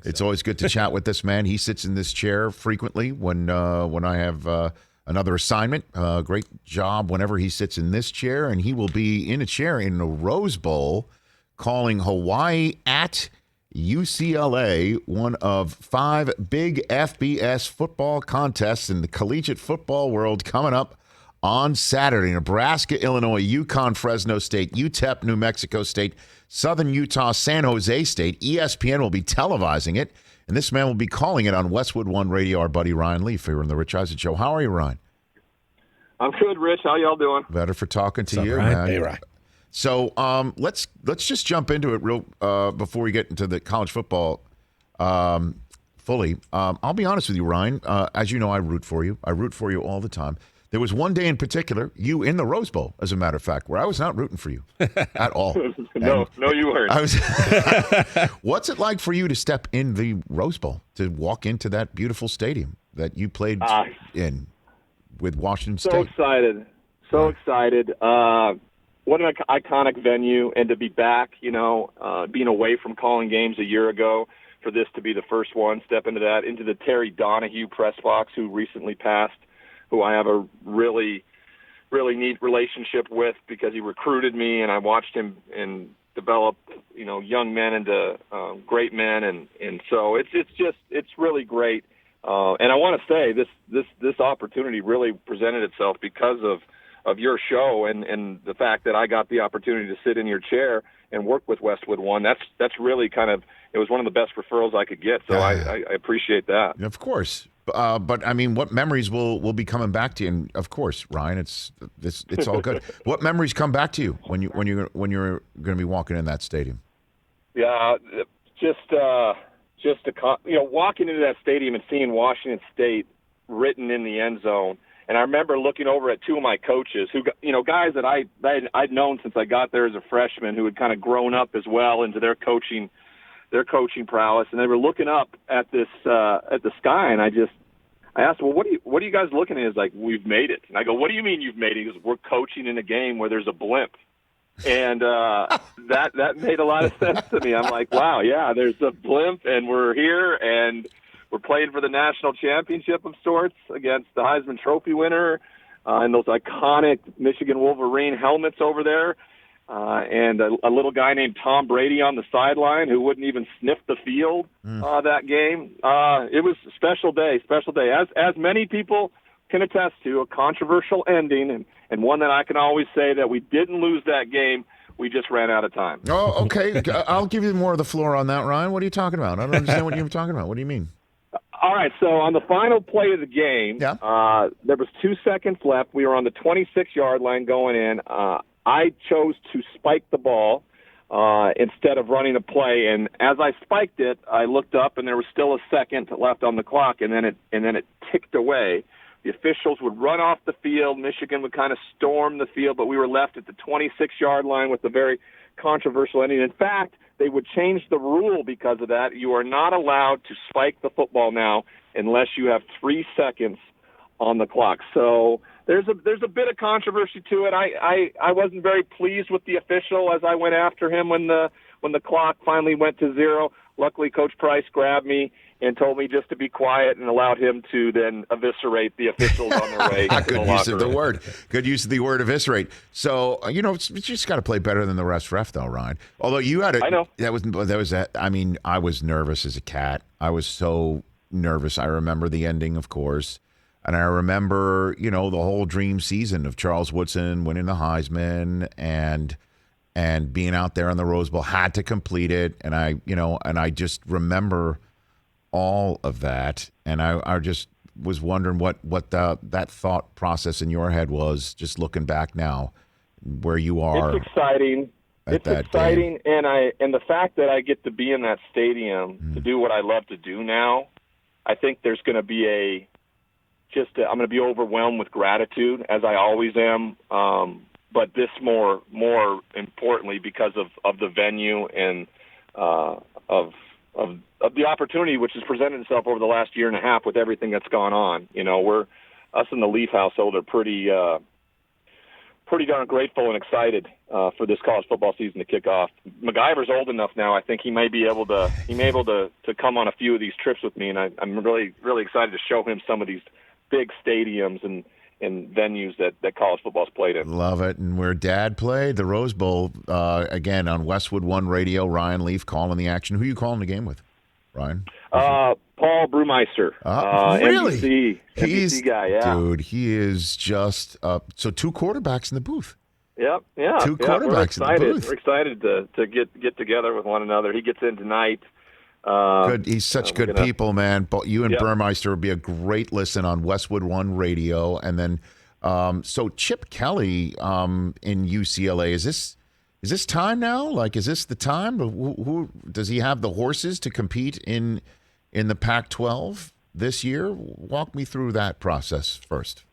It's always good to chat with this man. He sits in this chair frequently when I have another assignment. Great job whenever he sits in this chair, and he will be in a chair in the Rose Bowl calling Hawaii at UCLA, one of 5 big FBS football contests in the collegiate football world coming up on Saturday. Nebraska, Illinois, UConn, Fresno State, UTEP, New Mexico State, Southern Utah, San Jose State. ESPN will be televising it, and this man will be calling it on Westwood One Radio, our buddy Ryan Leaf here on the Rich Eisen Show. How are you, Ryan? I'm good, Rich. How y'all doing? Better for talking to What's you, up, Ryan? man. Hey, Ryan. So let's just jump into it real before we get into the college football fully. I'll be honest with you, Ryan. As you know, I root for you. I root for you all the time. There was one day in particular, you in the Rose Bowl, as a matter of fact, where I was not rooting for you at all. No, you weren't. What's it like for you to step in the Rose Bowl, to walk into that beautiful stadium that you played in with Washington State? So excited. What an iconic venue, and to be back, being away from calling games a year ago, for this to be the first one, step into the Terry Donahue press box, who recently passed, who I have a really, really neat relationship with because he recruited me, and I watched him and develop, young men into great men, and so it's really great. And I want to say this opportunity really presented itself because of your show and the fact that I got the opportunity to sit in your chair and work with Westwood One. That's really it was one of the best referrals I could get. So I appreciate that. Of course. But I mean, what memories will be coming back to you? And of course, Ryan, it's all good. What memories come back to you when you're going to be walking in that stadium? Yeah, walking into that stadium and seeing Washington State written in the end zone. And I remember looking over at 2 of my coaches, who, guys that I'd known since I got there as a freshman, who had kind of grown up as well into their coaching prowess, and they were looking up at the sky, and I asked, well, what are you guys looking at? He's like, we've made it. And I go, what do you mean you've made it? He goes, we're coaching in a game where there's a blimp. And that made a lot of sense to me. I'm like, wow, yeah, there's a blimp, and we're here, and we're playing for the national championship of sorts against the Heisman Trophy winner, and those iconic Michigan Wolverine helmets over there. And a little guy named Tom Brady on the sideline who wouldn't even sniff the field that game. It was a special day. As many people can attest to, a controversial ending, and one that I can always say that we didn't lose that game. We just ran out of time. Oh, okay. I'll give you more of the floor on that, Ryan. What are you talking about? I don't understand what you're talking about. What do you mean? All right, so on the final play of the game, there was 2 seconds left. We were on the 26-yard line going in. I chose to spike the ball instead of running a play, and as I spiked it, I looked up, and there was still a second left on the clock, and then it ticked away. The officials would run off the field. Michigan would kind of storm the field, but we were left at the 26-yard line with a very controversial ending. In fact, they would change the rule because of that. You are not allowed to spike the football now unless you have 3 seconds on the clock. So there's a bit of controversy to it. I wasn't very pleased with the official as I went after him when the clock finally went to 0. Luckily, Coach Price grabbed me and told me just to be quiet and allowed him to then eviscerate the officials on their way. Good use of the word. Good use of the word eviscerate. So, you just got to play better than the ref, though, Ryan. Although you had it. I know. That was that. I mean, I was nervous as a cat. I was so nervous. I remember the ending, of course. And I remember, the whole dream season of Charles Woodson winning the Heisman and being out there on the Rose Bowl, had to complete it. And I just remember all of that. And I just was wondering what that thought process in your head was, just looking back now, where you are. It's exciting. It's exciting, and the fact that I get to be in that stadium to do what I love to do now, I think there's going to be I'm going to be overwhelmed with gratitude, as I always am. But this more importantly because of the venue and of the opportunity which has presented itself over the last year and a half with everything that's gone on. Us in the Leaf household are pretty pretty darn grateful and excited for this college football season to kick off. MacGyver's old enough now. I think he may be able to come on a few of these trips with me, and I'm really excited to show him some of these big stadiums and venues that college football's played in. Love it. And where Dad played, the Rose Bowl, again on Westwood One Radio, Ryan Leaf calling the action. Who are you calling the game with, Ryan? Paul Brewmeister. Really? NBC guy, yeah. Dude, he is just so two quarterbacks in the booth. Yep, yeah. Two quarterbacks in the booth. We're excited to get together with one another. He gets in tonight. Good. He's such good people, man. But you and Yep. Burmeister would be a great listen on Westwood One Radio. And then, so Chip Kelly in UCLA, is this time now? Like, is this the time? Who does he have the horses to compete in the Pac-12 this year? Walk me through that process first,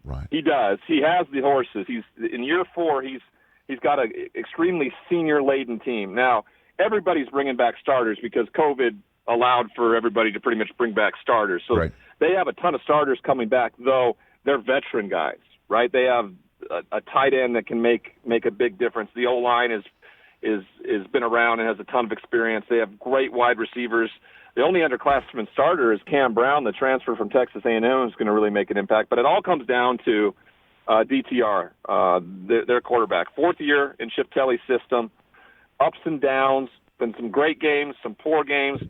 Ryan. He does. He has the horses. He's in year 4. He's got an extremely senior-laden team now. Everybody's bringing back starters because COVID allowed for everybody to pretty much bring back starters. So Right. They have a ton of starters coming back, though they're veteran guys, right? They have a tight end that can make a big difference. The O-line is been around and has a ton of experience. They have great wide receivers. The only underclassman starter is Cam Brown, the transfer from Texas A&M, who's going to really make an impact. But it all comes down to DTR, their quarterback. 4th year in Chip Kelly's system. Ups and downs, been some great games, some poor games.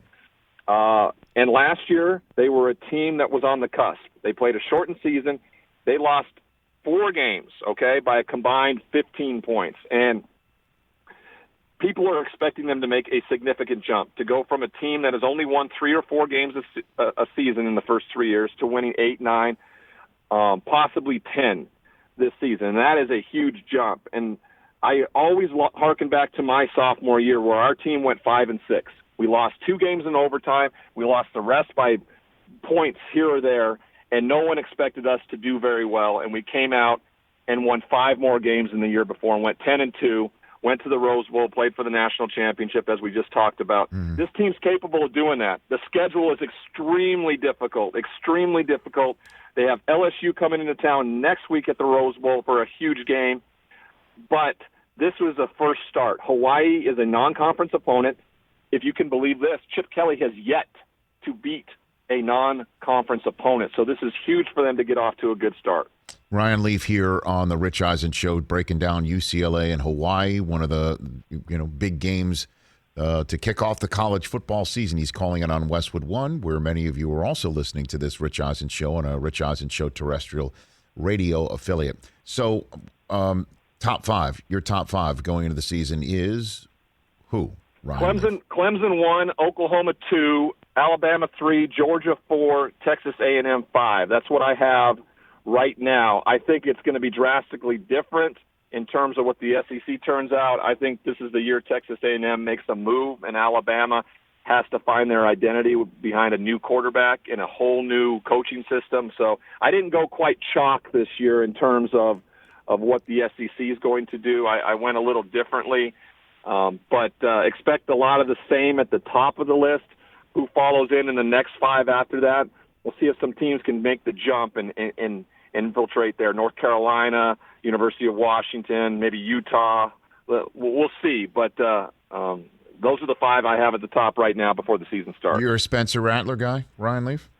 And last year, they were a team that was on the cusp. They played a shortened season. They lost 4 games, okay, by a combined 15 points. And people are expecting them to make a significant jump, to go from a team that has only won 3 or 4 games a season in the first 3 years to winning 8, 9, possibly 10 this season. And that is a huge jump. And I always harken back to my sophomore year where our team went 5-6. We lost 2 games in overtime. We lost the rest by points here or there, and no one expected us to do very well. And we came out and won 5 more games than the year before and went 10-2, went to the Rose Bowl, played for the national championship, as we just talked about. Mm-hmm. This team's capable of doing that. The schedule is extremely difficult. They have LSU coming into town next week at the Rose Bowl for a huge game. But this was a first start. Hawaii is a non-conference opponent. If you can believe this, Chip Kelly has yet to beat a non-conference opponent. So this is huge for them to get off to a good start. Ryan Leaf here on the Rich Eisen Show, breaking down UCLA and Hawaii, one of the big games to kick off the college football season. He's calling it on Westwood One, where many of you are also listening to this Rich Eisen Show on a Rich Eisen Show terrestrial radio affiliate. So, top 5, your top 5 going into the season is who, Ryan? Clemson 1, Oklahoma 2, Alabama 3, Georgia 4, Texas A&M 5. That's what I have right now. I think it's going to be drastically different in terms of what the SEC turns out. I think this is the year Texas A&M makes a move, and Alabama has to find their identity behind a new quarterback and a whole new coaching system. So I didn't go quite chalk this year in terms of what the SEC is going to do. I went a little differently, but expect a lot of the same at the top of the list. Who follows in the next 5 after that? We'll see if some teams can make the jump and infiltrate there. North Carolina, University of Washington, maybe Utah. We'll see, but those are the 5 I have at the top right now before the season starts. You're a Spencer Rattler guy, Ryan Leaf?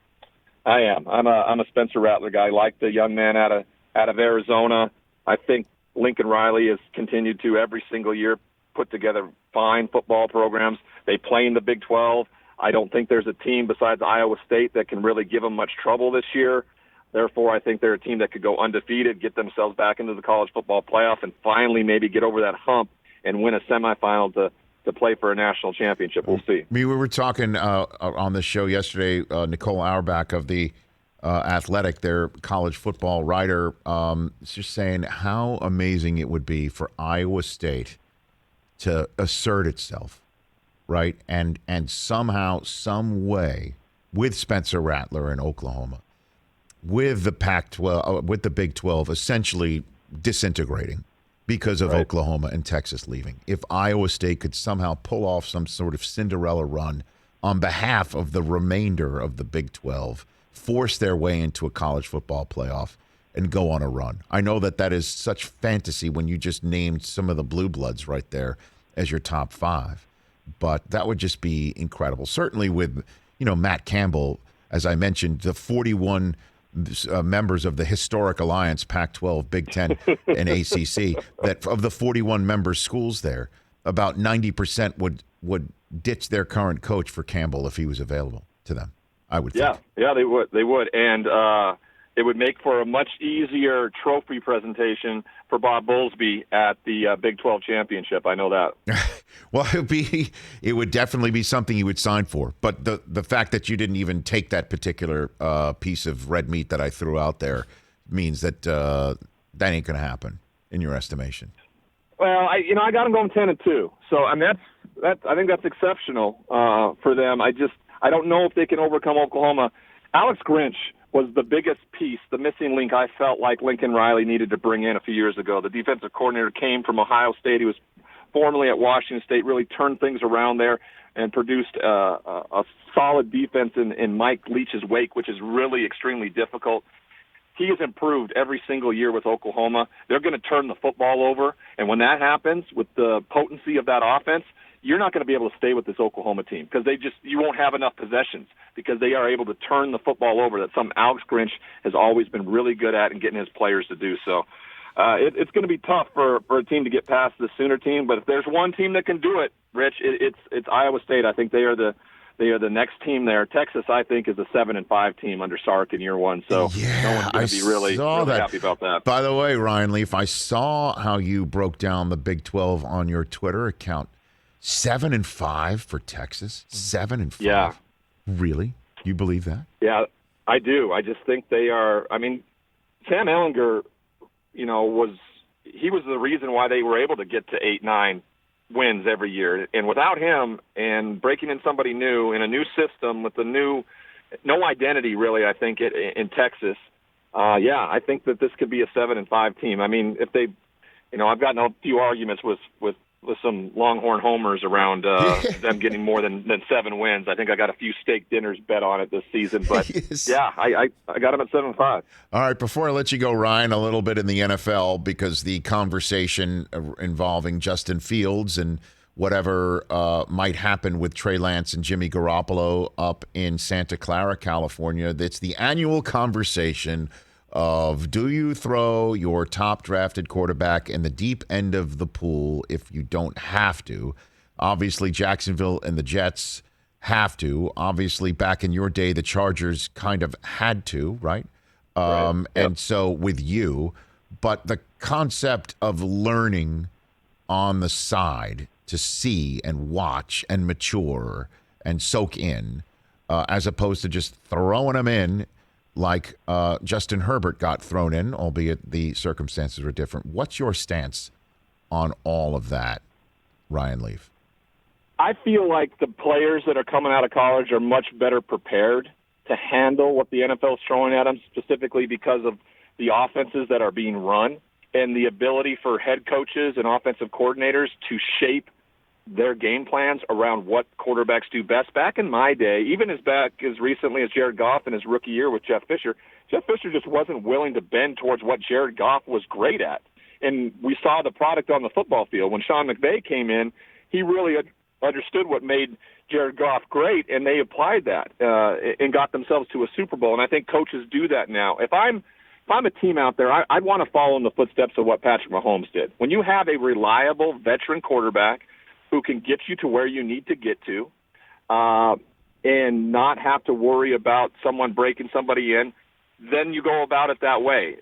I am. I'm a Spencer Rattler guy. I like the young man out of Arizona. I think Lincoln Riley has continued to every single year put together fine football programs. They play in the Big 12. I don't think there's a team besides Iowa State that can really give them much trouble this year. Therefore, I think they're a team that could go undefeated, get themselves back into the college football playoff, and finally maybe get over that hump and win a semifinal to play for a national championship. We'll see. We were talking on the show yesterday, Nicole Auerbach of the Athletic, their college football writer, just saying how amazing it would be for Iowa State to assert itself, right? And somehow, some way, with Spencer Rattler in Oklahoma, with the Pac-12, with the Big 12 essentially disintegrating because of Oklahoma and Texas leaving. If Iowa State could somehow pull off some sort of Cinderella run on behalf of the remainder of the Big 12, force their way into a college football playoff, and go on a run. I know that is such fantasy when you just named some of the blue bloods right there as your top 5, but that would just be incredible. Certainly with, Matt Campbell, as I mentioned, the 41 members of the historic alliance, Pac-12, Big Ten, and ACC, that of the 41 member schools there, about 90% would ditch their current coach for Campbell if he was available to them, I would think. Yeah, they would. And it would make for a much easier trophy presentation for Bob Bowlesby at the Big 12 championship. I know that. Well, it would definitely be something you would sign for. But the fact that you didn't even take that particular piece of red meat that I threw out there means that that ain't going to happen in your estimation. Well, I got them going 10-2. So I mean I think that's exceptional for them. I don't know if they can overcome Oklahoma. Alex Grinch was the biggest piece, the missing link I felt like Lincoln Riley needed to bring in a few years ago. The defensive coordinator came from Ohio State. He was formerly at Washington State, really turned things around there and produced a solid defense in Mike Leach's wake, which is really extremely difficult. He has improved every single year with Oklahoma. They're going to turn the football over, and when that happens, with the potency of that offense, you're not going to be able to stay with this Oklahoma team because you won't have enough possessions because they are able to turn the football over. That's something Alex Grinch has always been really good at and getting his players to do. So it's going to be tough for a team to get past the Sooner team. But if there's one team that can do it, Rich, it's Iowa State. I think they are the next team there. Texas, I think, is a 7-5 team under Sark in year one. So no one's going to be really happy about that. By the way, Ryan Leaf, I saw how you broke down the Big 12 on your Twitter account. 7-5 for Texas. 7-5. Yeah. Really? You believe that? Yeah, I do. I just think they are. I mean, Sam Ehlinger, was the reason why they were able to get to 8-9 wins every year. And without him and breaking in somebody new in a new system with no identity really, I think in Texas. I think that this could be a 7-5 team. I mean, if they, I've gotten a few arguments with some Longhorn homers around them getting more than 7 wins. I think I got a few steak dinners bet on it this season. But, yes. Yeah, I got them at 7-5. All right, before I let you go, Ryan, a little bit in the NFL because the conversation involving Justin Fields and whatever might happen with Trey Lance and Jimmy Garoppolo up in Santa Clara, California. It's the annual conversation of do you throw your top drafted quarterback in the deep end of the pool if you don't have to? Obviously, Jacksonville and the Jets have to. Obviously, back in your day, the Chargers kind of had to, right? Right. Yep. And so with you, but the concept of learning on the side to see and watch and mature and soak in as opposed to just throwing them in like Justin Herbert got thrown in, albeit the circumstances were different. What's your stance on all of that, Ryan Leaf? I feel like the players that are coming out of college are much better prepared to handle what the NFL is throwing at them, specifically because of the offenses that are being run and the ability for head coaches and offensive coordinators to shape their game plans around what quarterbacks do best. Back in my day, even back as recently as Jared Goff in his rookie year with Jeff Fisher just wasn't willing to bend towards what Jared Goff was great at. And we saw the product on the football field. When Sean McVay came in, he really understood what made Jared Goff great, and they applied that and got themselves to a Super Bowl. And I think coaches do that now. If I'm a team out there, I'd want to follow in the footsteps of what Patrick Mahomes did. When you have a reliable veteran quarterback who can get you to where you need to get to and not have to worry about someone breaking somebody in, then you go about it that way.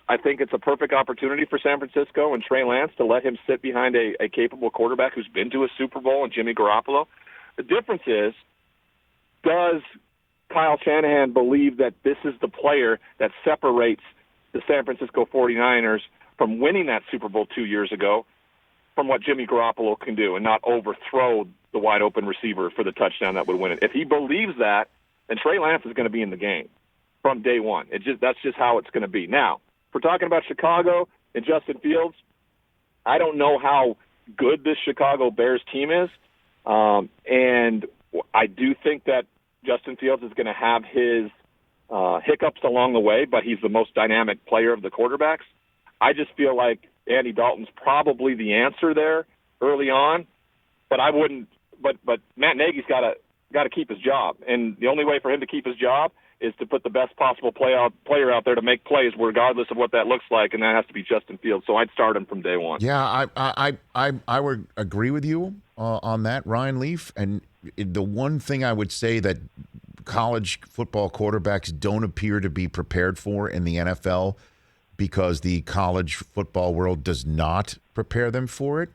I think it's a perfect opportunity for San Francisco and Trey Lance to let him sit behind a capable quarterback who's been to a Super Bowl and Jimmy Garoppolo. The difference is, does Kyle Shanahan believe that this is the player that separates the San Francisco 49ers from winning that Super Bowl 2 years ago from what Jimmy Garoppolo can do and not overthrow the wide-open receiver for the touchdown that would win it? If he believes that, then Trey Lance is going to be in the game from day one. That's just how it's going to be. Now, if we're talking about Chicago and Justin Fields, I don't know how good this Chicago Bears team is, and I do think that Justin Fields is going to have his hiccups along the way, but he's the most dynamic player of the quarterbacks. I just feel like Andy Dalton's probably the answer there early on, but I wouldn't. But Matt Nagy's got to keep his job, and the only way for him to keep his job is to put the best possible player out there to make plays, regardless of what that looks like, and that has to be Justin Fields. So I'd start him from day one. Yeah, I would agree with you on that, Ryan Leaf. And the one thing I would say that college football quarterbacks don't appear to be prepared for in the NFL, because the college football world does not prepare them for it.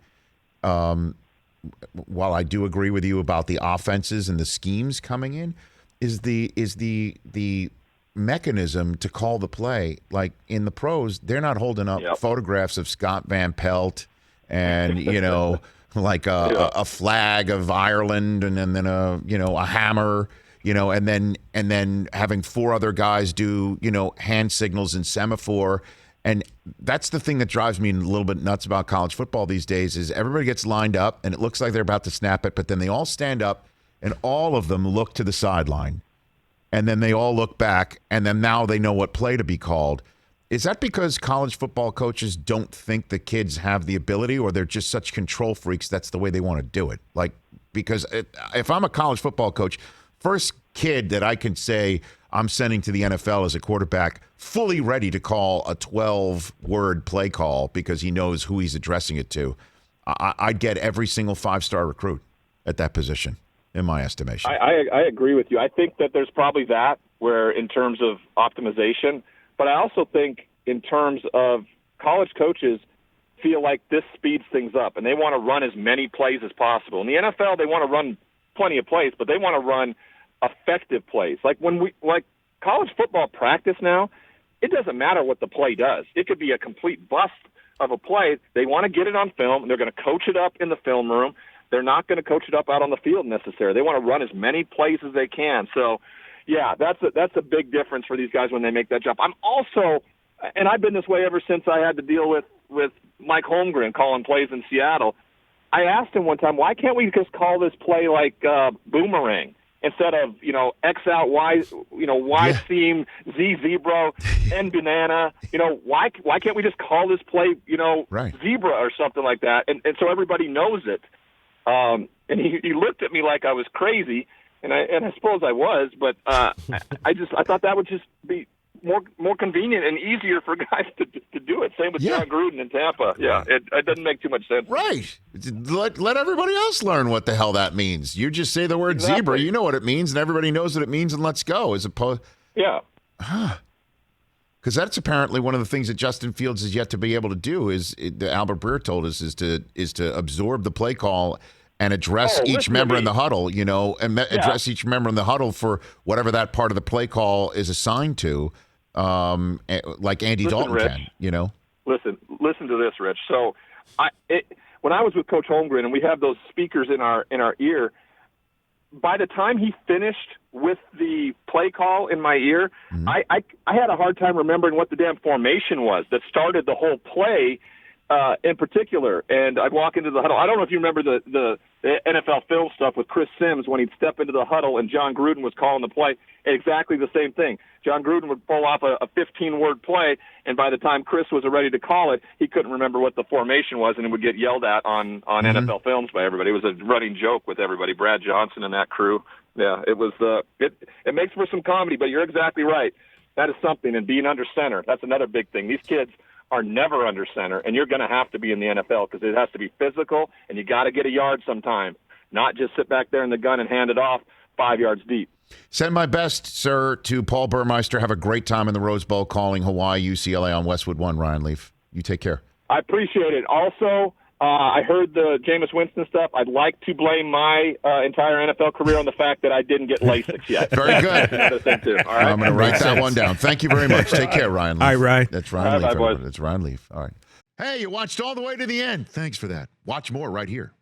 While I do agree with you about the offenses and the schemes coming in, is the mechanism to call the play. Like in the pros, they're not holding up photographs of Scott Van Pelt and like a flag of Ireland and then a hammer, and then having four other guys do hand signals and semaphore. And that's the thing that drives me a little bit nuts about college football these days is everybody gets lined up and it looks like they're about to snap it, but then they all stand up and all of them look to the sideline. And then they all look back, and then now they know what play to be called. Is that because college football coaches don't think the kids have the ability, or they're just such control freaks that's the way they want to do it? Like, because if I'm a college football coach, first kid that I can say I'm sending to the NFL as a quarterback fully ready to call a 12-word play call because he knows who he's addressing it to, I'd get every single five-star recruit at that position, in my estimation. I agree with you. I think that there's probably that where in terms of optimization, but I also think in terms of college coaches feel like this speeds things up and they want to run as many plays as possible. In the NFL, they want to run plenty of plays, but they want to run effective plays. Like college football practice now, it doesn't matter what the play does. It could be a complete bust of a play. They want to get it on film, and they're going to coach it up in the film room. They're not going to coach it up out on the field necessarily. They want to run as many plays as they can. So, yeah, that's a big difference for these guys when they make that jump. I'm also, and I've been this way ever since I had to deal with Mike Holmgren calling plays in Seattle. I asked him one time, why can't we just call this play like boomerang instead of X out Y seam Z zebra N banana? Why can't we just call this play zebra or something like that? And so everybody knows it. And he looked at me like I was crazy, and I suppose I was, but I thought that would just be more convenient and easier for guys to do it. Same with John Gruden in Tampa. Yeah, it doesn't make too much sense. Right. Let everybody else learn what the hell that means. You just say the word zebra, you know what it means, and everybody knows what it means, and let's go. As opposed, because that's apparently one of the things that Justin Fields has yet to be able to do. Albert Breer told us is to absorb the play call and address each member in the huddle, address each member in the huddle for whatever that part of the play call is assigned to, like Andy Dalton Rich, can, Listen to this, Rich. So when I was with Coach Holmgren and we have those speakers in our ear, by the time he finished with the play call in my ear, I had a hard time remembering what the damn formation was that started the whole play in particular. And I'd walk into the huddle. I don't know if you remember the NFL film stuff with Chris Sims when he'd step into the huddle and John Gruden was calling the play. Exactly the same thing. John Gruden would pull off a 15-word play, and by the time Chris was ready to call it, he couldn't remember what the formation was, and it would get yelled at on NFL films by everybody. It was a running joke with everybody, Brad Johnson and that crew. Yeah, it was. It makes for some comedy, but you're exactly right. That is something, and being under center, that's another big thing. These kids are never under center, and you're going to have to be in the NFL because it has to be physical, and you got to get a yard sometime, not just sit back there in the gun and hand it off 5 yards deep. Send my best, sir, to Paul Burmeister. Have a great time in the Rose Bowl calling Hawaii UCLA on Westwood One, Ryan Leaf. You take care. I appreciate it. Also, I heard the Jameis Winston stuff. I'd like to blame my entire NFL career on the fact that I didn't get LASIK yet. Very good. Another thing too. All right? I'm going to write that one down. Thank you very much. Take care, Ryan Leaf. All right. That's Ryan Leaf. Bye, boys. That's Ryan Leaf. All right. Hey, you watched all the way to the end. Thanks for that. Watch more right here.